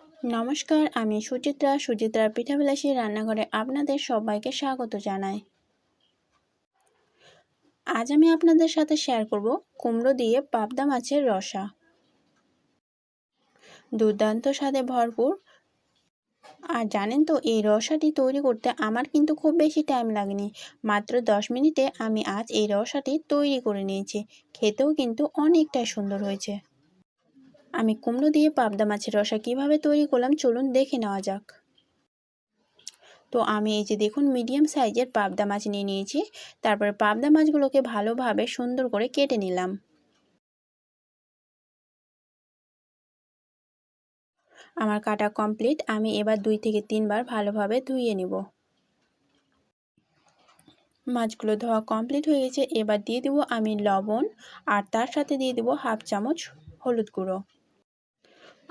নমস্কার, আমি সুচিত্রার পিঠাবিলাসী রান্নাঘরে আপনাদের সবাইকে স্বাগত জানাই। আজ আমি আপনাদের সাথে শেয়ার করব কুমড়ো দিয়ে পাবদা মাছের রসা। দুর্দান্ত স্বাদে ভরপুর। আর জানেন তো, এই রসাটি তৈরি করতে আমার কিন্তু খুব বেশি টাইম লাগেনি। মাত্র 10 মিনিটে আমি আজ এই রসাটি তৈরি করে নিয়েছি। খেতেও কিন্তু অনেকটাই সুন্দর হয়েছে। আমি কুমড়ো দিয়ে পাবদা মাছের রসা কিভাবে তৈরি করলাম চলুন দেখে নেওয়া যাক। তো আমি এই যে দেখুন মিডিয়াম সাইজের পাবদা মাছ নিয়ে নিয়েছি। তারপরে পাবদা মাছগুলোকে ভালোভাবে সুন্দর করে কেটে নিলাম। আমার কাটা কমপ্লিট। আমি এবার 2 থেকে 3 বার ভালোভাবে ধুয়ে নেব। মাছগুলো ধোয়া কমপ্লিট হয়ে গেছে। এবার দিয়ে দেবো আমি লবণ, আর তার সাথে দিয়ে দেবো হাফ চামচ হলুদ গুঁড়ো,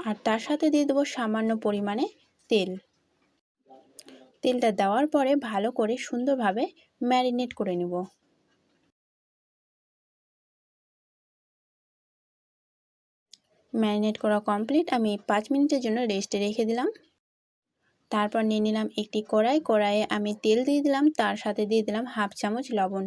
আর তার সাথে দিয়ে দেবো সামান্য পরিমাণে তেল। তেলটা দেওয়ার পরে ভালো করে সুন্দরভাবে ম্যারিনেট করে নেব। ম্যারিনেট করা কমপ্লিট। আমি 5 মিনিটের জন্য রেস্টে রেখে দিলাম। তারপর নিয়ে নিলাম একটি কড়াইয়ে আমি তেল দিয়ে দিলাম, তার সাথে দিয়ে দিলাম হাফ চামচ লবণ।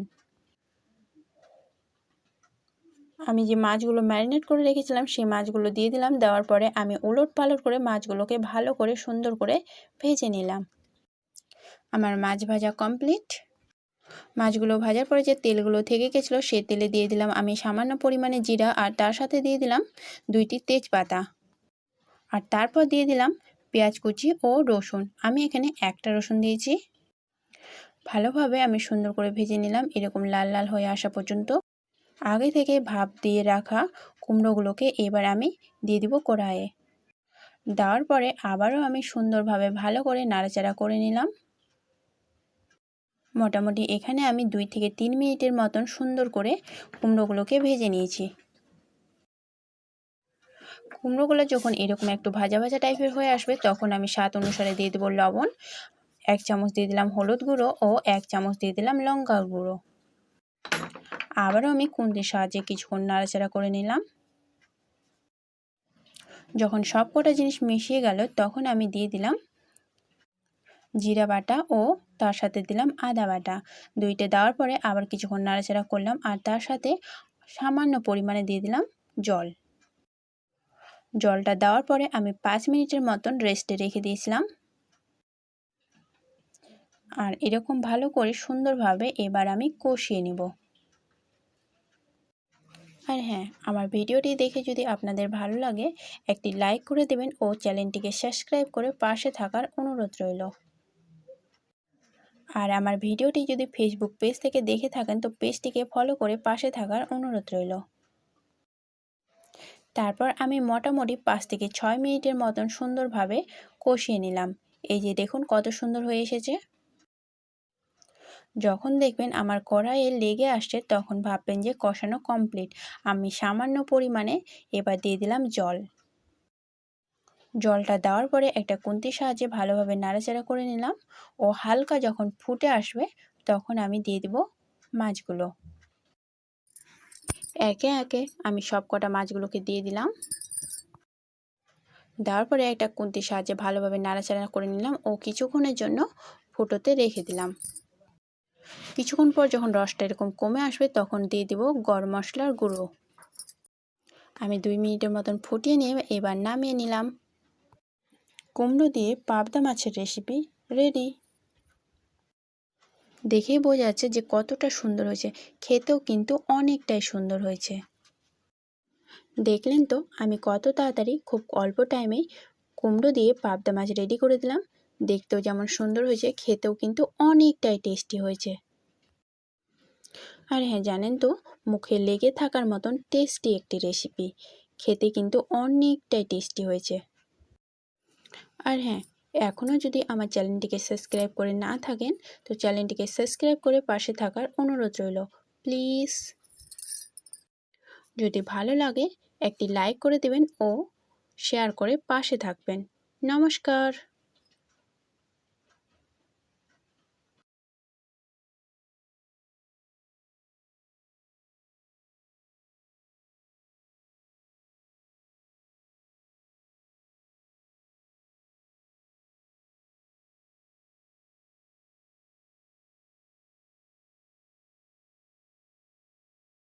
আমি যে মাছগুলো ম্যারিনেট করে রেখেছিলাম সেই মাছগুলো দিয়ে দিলাম। দেওয়ার পরে আমি উলট পালট করে মাছগুলোকে ভালো করে সুন্দর করে ভেজে নিলাম। আমার মাছ ভাজা কমপ্লিট। মাছগুলো ভাজার পরে যে তেলগুলো থেকে গেছিলো সেই তেলে দিয়ে দিলাম আমি সামান্য পরিমাণে জিরা, আর তার সাথে দিয়ে দিলাম 2টি তেজপাতা, আর তারপর দিয়ে দিলাম পেঁয়াজ কুচি ও রসুন। আমি এখানে একটা রসুন দিয়েছি। ভালোভাবে আমি সুন্দর করে ভেজে নিলাম, এরকম লাল লাল হয়ে আসা পর্যন্ত। আগে থেকে ভাপ দিয়ে রাখা কুমড়োগুলোকে এবার আমি দিয়ে দিব কড়াইয়ে। দেওয়ার পরে আবারও আমি সুন্দরভাবে ভালো করে নাড়াচাড়া করে নিলাম। মোটামুটি এখানে আমি 2 থেকে 3 মিনিটের মতন সুন্দর করে কুমড়োগুলোকে ভেজে নিয়েছি। কুমড়োগুলো যখন এরকম একটু ভাজা ভাজা টাইপের হয়ে আসবে তখন আমি স্বাদ অনুসারে দিয়ে দেবো লবণ, 1 চামচ দিয়ে দিলাম হলুদ গুঁড়ো ও 1 চামচ দিয়ে দিলাম লঙ্কার গুঁড়ো। আবারও আমি খুন্তির সাহায্যে কিছুক্ষণ নাড়াচাড়া করে নিলাম। যখন সব কটা জিনিস মিশিয়ে গেল তখন আমি দিয়ে দিলাম জিরা বাটা ও তার সাথে দিলাম আদা বাটা। 2টা দেওয়ার পরে আবার কিছুক্ষণ নাড়াচাড়া করলাম, আর তার সাথে সামান্য পরিমাণে দিয়ে দিলাম জল। জলটা দেওয়ার পরে আমি 5 মিনিটের মতন রেস্টে রেখে দিয়েছিলাম। আর এরকম ভালো করে সুন্দরভাবে এবার আমি কষিয়ে নেব। আর হ্যাঁ, আমার ভিডিওটি দেখে যদি আপনাদের ভালো লাগে একটি লাইক করে দেবেন ও চ্যানেলটিকে সাবস্ক্রাইব করে পাশে থাকার অনুরোধ রইল। আর আমার ভিডিওটি যদি ফেসবুক পেজ থেকে দেখে থাকেন তো পেজটিকে ফলো করে পাশে থাকার অনুরোধ রইল। তারপর আমি মোটামুটি 5 থেকে 6 মিনিটের মতন সুন্দরভাবে কষিয়ে নিলাম। এই যে দেখুন কত সুন্দর হয়ে এসেছে। যখন দেখবেন আমার কড়াইয়ে লেগে আসছে তখন ভাববেন যে কষানো কমপ্লিট। আমি সামান্য পরিমাণে এবার দিয়ে দিলাম জল। জলটা দেওয়ার পরে একটা খুন্তির সাহায্যে ভালোভাবে নাড়াচাড়া করে নিলাম, ও হালকা যখন ফুটে আসবে তখন আমি দিয়ে দেব মাছগুলো। একে একে আমি সব কটা মাছগুলোকে দিয়ে দিলাম। দেওয়ার পরে একটা খুন্তির সাহায্যে ভালোভাবে নাড়াচাড়া করে নিলাম ও কিছুক্ষণের জন্য ফুটোতে রেখে দিলাম। কিছুক্ষণ পর যখন রসটা এরকম কমে আসবে তখন দিয়ে দেব গরম মশলার গুঁড়ো। আমি 2 মিনিটের মতন ফুটিয়ে নিয়ে এবার নামিয়ে নিলাম। কুমড়ো দিয়ে পাবদা মাছের রেসিপি রেডি। দেখেই বোঝা যাচ্ছে যে কতটা সুন্দর হয়েছে, খেতেও কিন্তু অনেকটাই সুন্দর হয়েছে। দেখলেন তো আমি কত তাড়াতাড়ি খুব অল্প টাইমেই কুমড়ো দিয়ে পাবদা মাছ রেডি করে দিলাম। দেখতেও যেমন সুন্দর হয়েছে, খেতেও কিন্তু অনেকটাই টেস্টি হয়েছে। আর হ্যাঁ, জানেন তো, মুখে লেগে থাকার মতন টেস্টি একটি রেসিপি, খেতে কিন্তু অনেকটাই টেস্টি হয়েছে। আর হ্যাঁ, এখনও যদি আমার চ্যানেলটিকে সাবস্ক্রাইব করে না থাকেন তো চ্যানেলটিকে সাবস্ক্রাইব করে পাশে থাকার অনুরোধ রইল প্লিজ। যদি ভালো লাগে একটি লাইক করে দেবেন ও শেয়ার করে পাশে থাকবেন। নমস্কার।